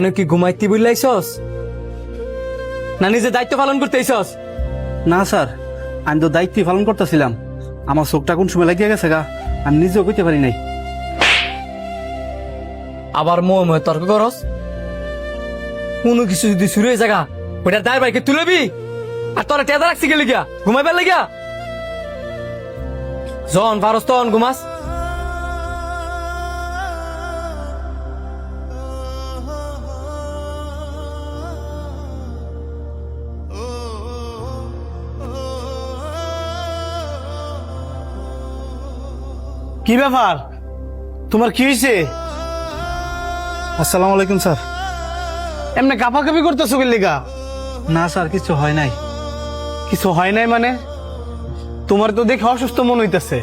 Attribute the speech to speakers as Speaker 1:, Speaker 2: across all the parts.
Speaker 1: হেন কি ঘুমাইতে বললাইছস না নিজে দায়িত্ব পালন করতে আইছস?
Speaker 2: না স্যার, আমি তো দায়িত্ব পালন করতেছিলাম। আমার চোখটা কোন সময় লাগিয়ে গেছে গা, আমি নিজেও কইতে পারি নাই।
Speaker 1: আবার মোহ তর্ক করস? কোনো কিছু যদি শুরু হয়ে জায়গা ওটা দায় বাইকে তুলবি আর তোরা টেদা রাখছি গেলি গিয়া ঘুমাইবার লাগিয়া? জন পারস তখন ঘুমাস।
Speaker 3: কি ব্যাপার, তোমার কি হয়েছে?
Speaker 2: আসসালামু আলাইকুম স্যার।
Speaker 3: এমনি কাঁপাকাঁপি করতেছো কি লিগা?
Speaker 2: না স্যার, কিছু হয় নাই।
Speaker 3: কিছু হয় নাই মানে? তোমার তো দেখে অসুস্থ মনে হইতেছে।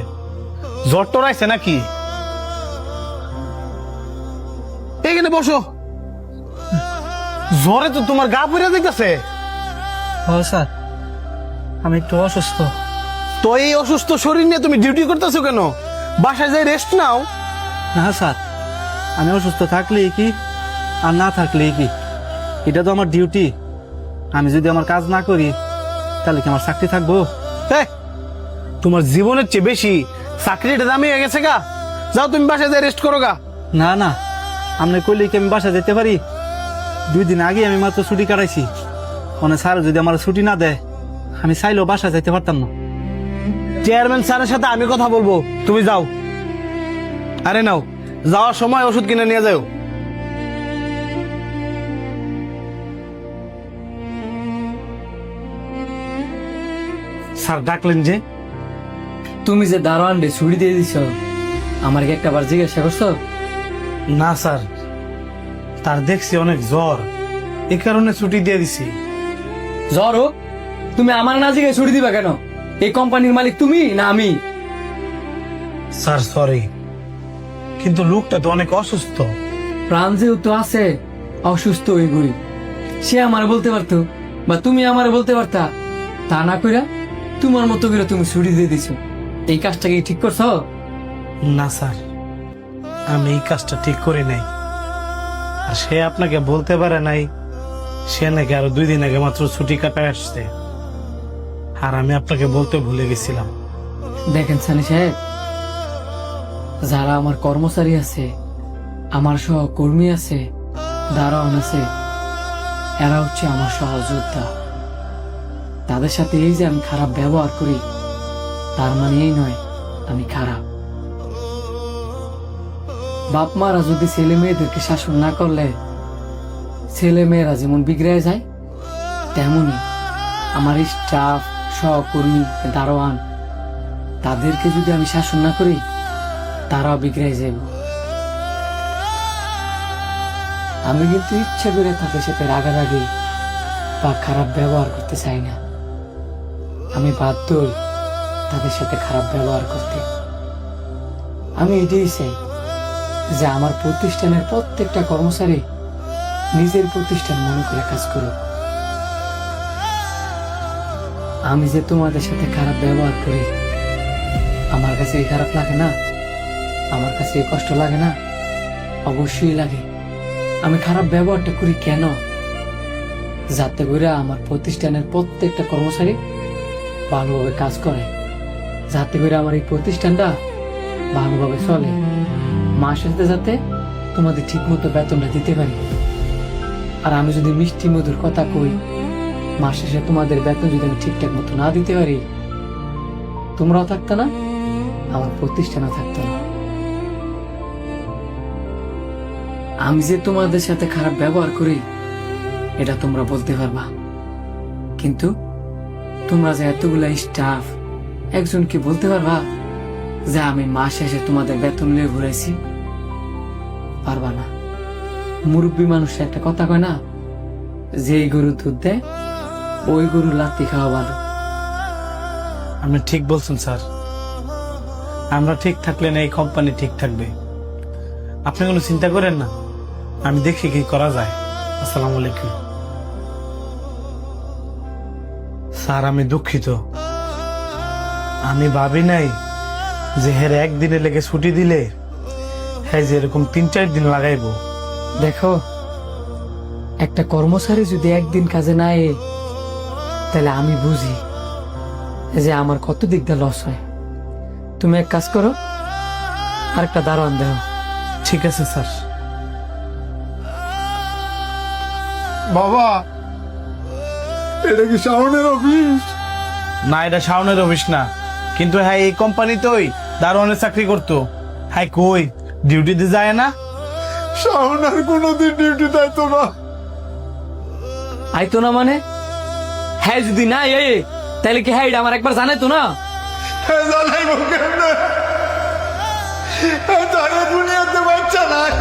Speaker 3: জ্বর টর আইছে নাকি? এইখানে বসো। জ্বরে তো তোমার গা পুড়ে যাইতেছে।
Speaker 2: ও স্যার, আমি একটু অসুস্থ।
Speaker 3: তো এই অসুস্থ শরীর নিয়ে তুমি ডিউটি করতেছো কেন? বাসায় যাই রেস্ট নাও।
Speaker 2: না স্যার, আমি অসুস্থ থাকলেই কি আর না থাকলেই কি, এটা তো আমার ডিউটি। আমি যদি আমার কাজ না করি তাহলে কি আমার চাকরি থাকবো?
Speaker 3: তোমার জীবনের চেয়ে বেশি চাকরিটা দামি হয়ে গেছে গা। যাও তুমি বাসায় যাই রেস্ট করো গা।
Speaker 2: না না, আপনি কইলে কি আমি বাসা যেতে পারি? 2 দিন আগে আমি মাত্র ছুটি কাটাইছি। মানে স্যার যদি আমার ছুটি না দেয় আমি চাইলেও বাসা যেতে পারতাম না।
Speaker 3: চেয়ারম্যান স্যারের সাথে আমি কথা বলবো, তুমি যাও। আরে নাও, যাওয়ার সময় ওষুধ কিনে নিয়ে যাও। স্যার ডাকলেন যে?
Speaker 1: তুমি যে দারোয়ান রে ছুটি দিয়ে দিছ আমার কি একটা বার জিজ্ঞাসা করছো?
Speaker 3: না স্যার, তার দেখছি অনেক জ্বর, এই কারণে ছুটি দিয়ে দিছি।
Speaker 1: জ্বর হোক, তুমি আমার না জিজ্ঞাসা ছুটি দিবা কেন? এই কোম্পানির মালিক তুমি না আমি?
Speaker 3: স্যার সরি, কিন্তু লোকটা তো অনেক অসুস্থ।
Speaker 1: প্রাণ যেহেতু আছে, অসুস্থ ওই গরিব, সে আমার বলতে পারতো বা তুমি আমার বলতে পারতা। তা না কইরা তোমার মতো করে তুমি ছুটি দিয়ে দিছো। এই কাজটা কি ঠিক করছো?
Speaker 3: না স্যার, আমি এই কাজটা ঠিক করি নাই। আর সে আপনাকে বলতে পারে নাই সে নাকি আরো 2 দিন আগে মাত্র ছুটি কাটায় আসছে। আর আমি আপনাকে বলতে ভুলে গেছিলাম।
Speaker 1: দেখেন সানি সাহেব, যারা আমার কর্মচারী আছে, আমার সহকর্মী আছে, দারোয়ান আছে, এরা হচ্ছে আমার সহযোদ্ধা। তাদের সাথে এই যে আমি খারাপ ব্যবহার করি তার মানে এই নয় আমি খারাপ। বাপ মারা যদি ছেলে মেয়েদেরকে শাসন না করলে ছেলে মেয়েরা যেমন বিগড়ে যায়, তেমনি আমার স্টাফ, সহকর্মী, দারোয়ান তাদেরকে যদি আমি শাসন না করি তারাও বিগড়ে যাবে। আমি কিন্তু ইচ্ছা করে তাদের সাথে রাগারাগি বা খারাপ ব্যবহার করতে চাই না। আমি বাধ্য হই তাদের সাথে খারাপ ব্যবহার করতে। আমি এটাই চাই যে আমার প্রতিষ্ঠানের প্রত্যেকটা কর্মচারী নিজের প্রতিষ্ঠান মনে করে কাজ করুক। আমি যে তোমাদের সাথে খারাপ ব্যবহার করি, আমার কাছে খারাপ লাগে না? আমার কাছে কষ্ট লাগে না? অবশ্যই লাগে। আমি খারাপ ব্যবহারটা করি কেন? যাতে করে আমার প্রতিষ্ঠানের প্রত্যেকটা কর্মচারী ভালোভাবে কাজ করে, যাতে করে আমার এই প্রতিষ্ঠানটা ভালোভাবে চলে, মাস শেষে যাতে তোমাদের ঠিক মতো বেতনটা দিতে পারি। আর আমি যদি মিষ্টি মধুর কথা কই, মাস শেষে তোমাদের বেতন যদি আমি ঠিকঠাক মতো না দিতে পারি, তোমরাও থাকতো না, আমার প্রতিষ্ঠানও থাকতো না। আমি যে তোমাদের সাথে খারাপ ব্যবহার করি এটা তোমরা বলতে পারবা, কিন্তু তোমরা যে এতগুলা স্টাফ, একজন কি বলতে পারবা যে আমি মাস শেষে তোমাদের বেতন নিয়ে ঘুরেছি? পারবা না। মুরব্বী মানুষ একটা কথা কয় না, যে গরু দুধ দেয় ওই গরু লাত্তি খাওয়া ভালো।
Speaker 3: আপনি ঠিক বলছেন স্যার, আমরা ঠিক থাকলে না এই কোম্পানি ঠিক থাকবে। আপনি কোনো চিন্তা করেন না, আমি দেখি কি করা যায়। আসসালামু আলাইকুম। স্যার আমি দুঃখিত, আমি ভাবি নাই যে হের একদিনে লেগে ছুটি দিলে হ্যাঁ যে এরকম 3-4 দিন লাগাইবো।
Speaker 1: দেখো, একটা কর্মচারী যদি একদিন কাজে না এ, তাহলে আমি বুঝি যে আমার কত দিক দিয়ে লস হয়। তুমি এক কাজ করো, আরেকটা দারোয়ান দেও।
Speaker 3: ঠিক আছে স্যার।
Speaker 4: বাবা, এটা কি শাওনের অফিস?
Speaker 3: না, এটা শাওনের অফিস না, কিন্তু হ্যাঁ এই কোম্পানিতেই দারোয়ানের চাকরি করতো। হ্যাঁ কই ডিউটিতে যায় না?
Speaker 4: শাওন আর কোনোদিন ডিউটি যাইতো না।
Speaker 1: আইতো না মানে? হ্যাঁ যদি না এ, তাহলে কি হ্যাঁ এটা আমার একবার জানাই তো না?
Speaker 4: হ্যাঁ, জানাইবো কেমনে? হ্যাঁ, তারে দুনিয়াতে বাচ্চা নাই।